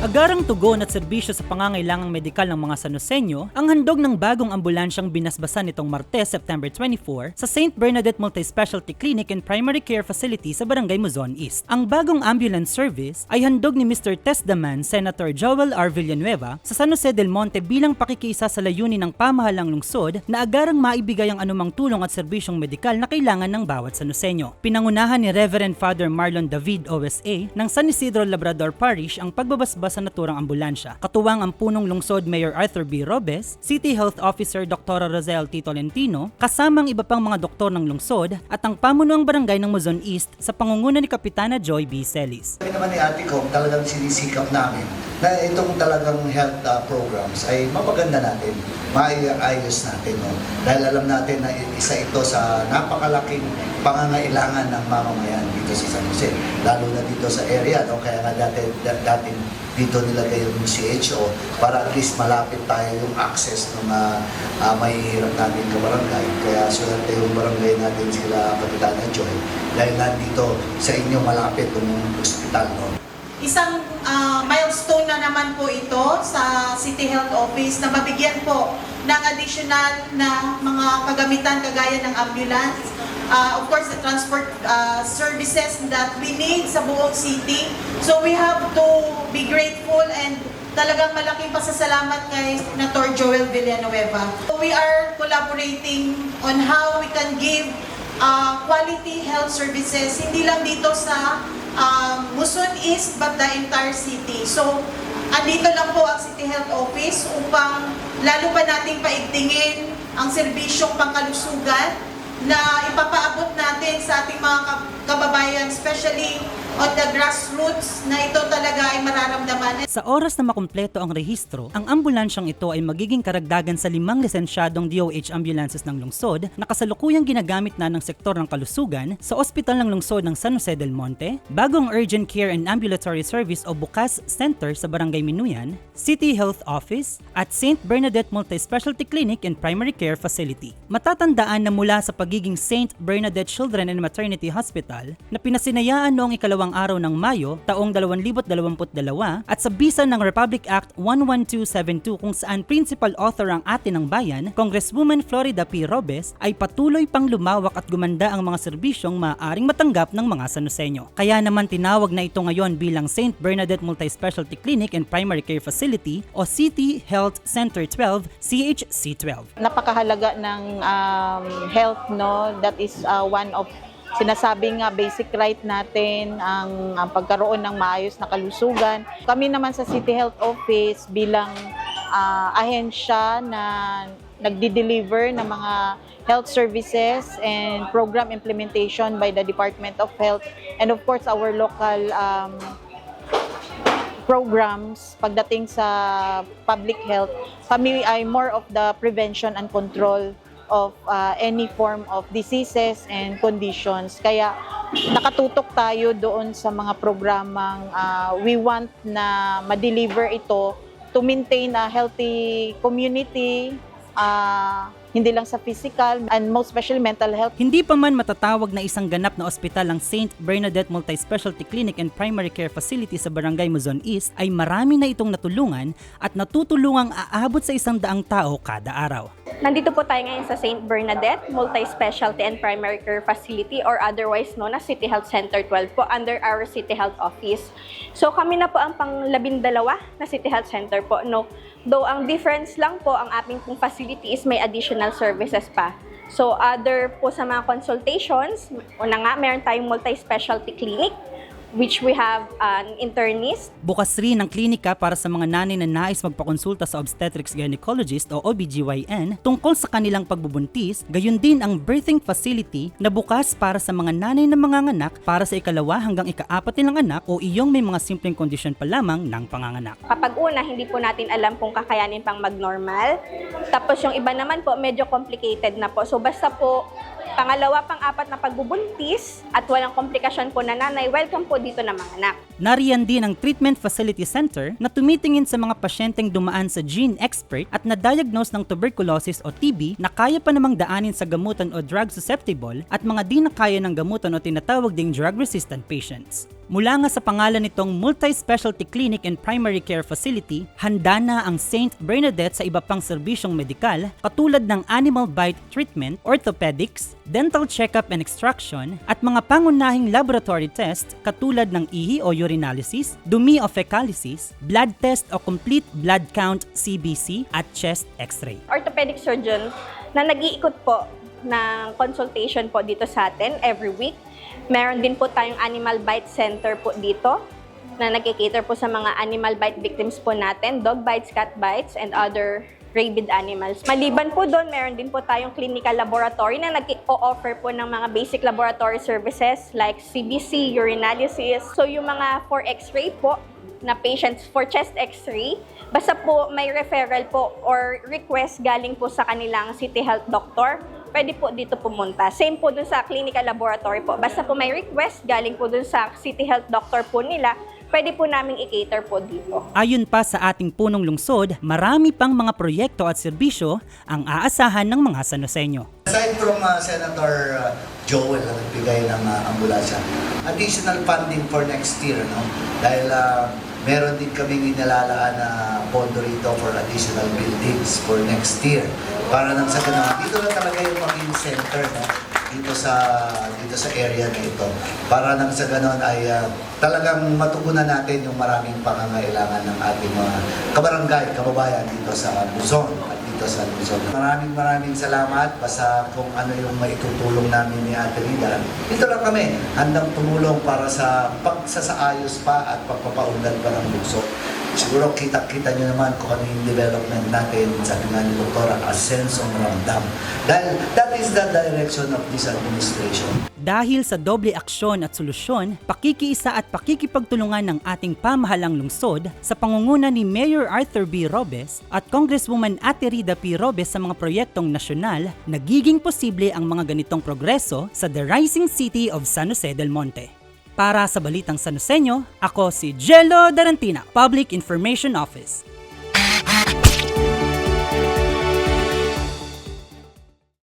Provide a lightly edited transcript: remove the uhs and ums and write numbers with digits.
Agarang tugon at serbisyo sa pangangailangang medikal ng mga Sanoseño ang handog ng bagong ambulansyang binasbasan nitong Martes, September 24 sa St. Bernadette Multi-Specialty Clinic and Primary Care Facility sa Barangay Muzon East. Ang bagong ambulance service ay handog ni Mr. Testdaman, Senator Joel R. Villanueva sa San Jose del Monte bilang pakikiisa sa layunin ng pamahalang lungsod na agarang maibigay ang anumang tulong at serbisyong medikal na kailangan ng bawat Sanoseño. Pinangunahan ni Reverend Father Marlon David OSA ng San Isidro Labrador Parish ang pagbabasbas sa naturang ambulansya. Katuwang ang punong lungsod Mayor Arthur B. Robes, City Health Officer Dr. Rosel T. Tolentino, kasamang iba pang mga doktor ng lungsod at ang pamunuang barangay ng Muzon East sa pangunguna ni Kapitana Joy B. Celis. Kami naman ni Ate Com, talagang sinisikap namin na itong talagang health programs ay mapaganda natin, maayos natin. No? Dahil alam natin na isa ito sa napakalaking pangangailangan ng mamamayan dito sa San Jose, lalo na dito sa area. No? Kaya nga dati dito nilagay yung CHO para at least malapit tayo yung access ng mahihirap natin kabarangay. Kaya swerte yung barangay natin sila Kapitana Joy dahil nandito sa inyo malapit yung hospital. No? Isang milestone na naman po ito sa City Health Office na mabigyan po ng additional na mga kagamitan kagaya ng ambulance, of course the transport services that we need sa buong city. So we have to be grateful and talagang malaking pasasalamat kay Senator Joel Villanueva. We are collaborating on how we can give quality health services, hindi lang dito sa Muzon East but the entire city. So, andito lang po ang City Health Office upang lalo pa nating paigtingin ang serbisyong pangkalusugan na ipapaabot natin sa ating mga kababayan, especially on the grassroots, na ito talaga ay mararamdaman. Sa oras na makumpleto ang rehistro, ang ambulansyang ito ay magiging karagdagan sa 5 lisensyadong DOH ambulances ng lungsod na kasalukuyang ginagamit na ng sektor ng kalusugan sa ospital ng lungsod ng San Jose del Monte, bagong Urgent Care and Ambulatory Service o BUCAS Center sa Barangay Minuyan, City Health Office, at St. Bernadette Multi-Specialty Clinic and Primary Care Facility. Matatandaan na mula sa pagiging St. Bernadette Children and Maternity Hospital na pinasinayaan noong ikalawang araw ng Mayo taong 2022 at sa bisa ng Republic Act 11272 kung saan principal author ang Ate ng Bayan, Congresswoman Florida P. Robes, ay patuloy pang lumawak at gumanda ang mga serbisyong maaaring matanggap ng mga Sanoseño. Kaya naman tinawag na ito ngayon bilang St. Bernadette Multi-Specialty Clinic and Primary Care Facility o City Health Center 12, CHC12. Napakahalaga ng health, no? That is one of sinasabing basic right natin ang pagkaroon ng maayos na kalusugan. Kami naman sa City Health Office bilang ahensya na nagdi-deliver ng mga health services and program implementation by the Department of Health and of course our local programs pagdating sa public health. Kami ay more of the prevention and control of any form of diseases and conditions. Kaya nakatutok tayo doon sa mga programang we want na ma-deliver ito to maintain a healthy community, hindi lang sa physical and most especially mental health. Hindi pa man matatawag na isang ganap na ospital ang St. Bernadette Multi-Specialty Clinic and Primary Care Facility sa Barangay Muzon East ay marami na itong natulungan at natutulungang aabot sa 100 tao kada araw. Nandito po tayo ngayon sa St. Bernadette Multi-Specialty and Primary Care Facility or otherwise known as City Health Center 12 po under our City Health Office. So kami na po ang pang-12 na City Health Center po. No? Though ang difference lang po ang aming pong facility is may additional services pa. So other po sa mga consultations, una nga meron tayong multi-specialty clinic which we have an internist. Bukas rin ang klinika para sa mga nanay na nais magpakonsulta sa obstetrics gynecologist o OBGYN tungkol sa kanilang pagbubuntis, gayon din ang birthing facility na bukas para sa mga nanay na manganganak para sa ikalawa hanggang ika-4 nilang anak o iyong may mga simpleng kondisyon pa lamang ng panganganak. Kapag una, hindi po natin alam kung kakayanin pang mag-normal. Tapos yung iba naman po, medyo complicated na po. So basta po, pangalawa, pang-apat na pagbubuntis at walang komplikasyon po na nanay, welcome po dito na mga anak. Nariyan din ang Treatment Facility Center na tumitingin sa mga pasyenteng dumaan sa gene expert at na-diagnose ng tuberculosis o TB na kaya pa namang daanin sa gamutan o drug susceptible at mga di na kaya ng gamutan o tinatawag ding drug-resistant patients. Mula nga sa pangalan nitong Multi-Specialty Clinic and Primary Care Facility, handa na ang St. Bernadette sa iba pang serbisyong medikal katulad ng animal bite treatment, orthopedics, dental checkup and extraction, at mga pangunahing laboratory test katulad ng ihi o urinalysis, dumi o fecalysis, blood test o complete blood count CBC, at chest x-ray. Orthopedic surgeon na nag-iikot po ng consultation po dito sa atin every week. Meron din po tayong animal bite center po dito na nag-cater po sa mga animal bite victims po natin, dog bites, cat bites, and other rabid animals. Maliban po doon, meron din po tayong clinical laboratory na nag-o-offer po ng mga basic laboratory services like CBC, urinalysis. So yung mga for x-ray po na patients for chest x-ray, basta po may referral po or request galing po sa kanilang city health doctor, pwede po dito pumunta. Same po dun sa clinical laboratory po. Basta po may request galing po dun sa city health doctor po nila, pwede po namin i-cater po dito. Ayon pa sa ating punong lungsod, marami pang mga proyekto at serbisyo ang aasahan ng mga Sanoseño. Aside from Senator Joel na nagbigay ng ambulansya, additional funding for next year, no? Dahil meron din kaming inilalaan na pondo rito for additional buildings for next year. Para nang sa ganun, dito na talaga yung maging center, no? dito sa area na ito. Para nang sa ganun ay talagang matugunan natin yung maraming pangangailangan ng ating mga kabarangay, kababayan dito sa Luzon at dito sa Luzon. Maraming salamat. Basta kung ano yung maitutulong namin ni Ate Rida, dito lang kami handang tumulong para sa pagsasaayos pa at pagpapaunlad pa ng Luzon. Siguro kita nyo naman kung ano yung development natin sa nga ni Dr. Asensong Ramdam. Dahil that is the direction of this administration. Dahil sa doble aksyon at solusyon, pakikiisa at pakikipagtulungan ng ating pamahalang lungsod sa pangunguna ni Mayor Arthur B. Robes at Congresswoman Ate Rida P. Robes sa mga proyektong nasyonal, nagiging posible ang mga ganitong progreso sa The Rising City of San Jose del Monte. Para sa Balitang Sanoseño, ako si Jello Darantina, Public Information Office.